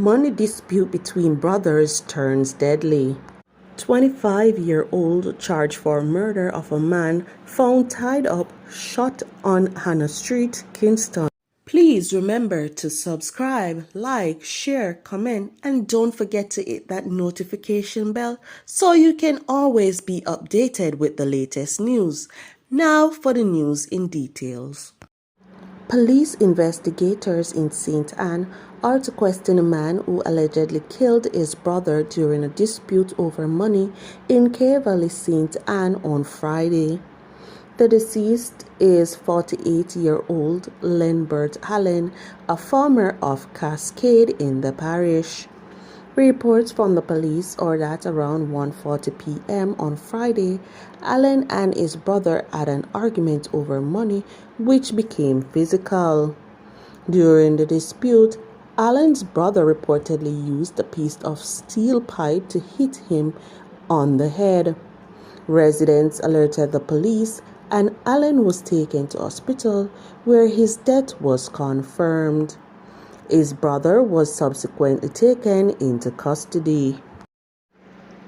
Money dispute between brothers turns deadly. 25-year-old charged for murder of a man found tied up, shot on Hannah Street, Kingston. Please remember to subscribe, like, share, comment, and don't forget to hit that notification bell so you can always be updated with the latest news. Now for the news in details. Police investigators in St. Anne are to question a man who allegedly killed his brother during a dispute over money in Cave Valley, St. Anne on Friday. The deceased is 48-year-old Lambert Allen, a farmer of Cascade in the parish. Reports from the police are that around 1:40 p.m. on Friday, Allen and his brother had an argument over money which became physical. During the dispute, Allen's brother reportedly used a piece of steel pipe to hit him on the head. Residents alerted the police and Allen was taken to hospital where his death was confirmed. His brother was subsequently taken into custody.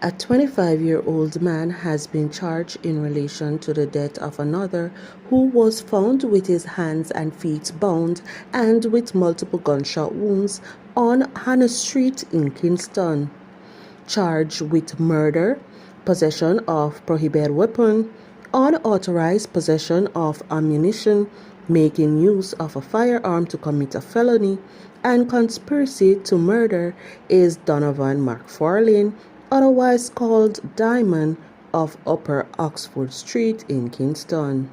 A 25-year-old man has been charged in relation to the death of another who was found with his hands and feet bound and with multiple gunshot wounds on Hannah Street in Kingston. Charged with murder, possession of prohibited weapon, unauthorized possession of ammunition, making use of a firearm to commit a felony, and conspiracy to murder is Donovan McFarlane, otherwise called Diamond, of Upper Oxford Street in Kingston.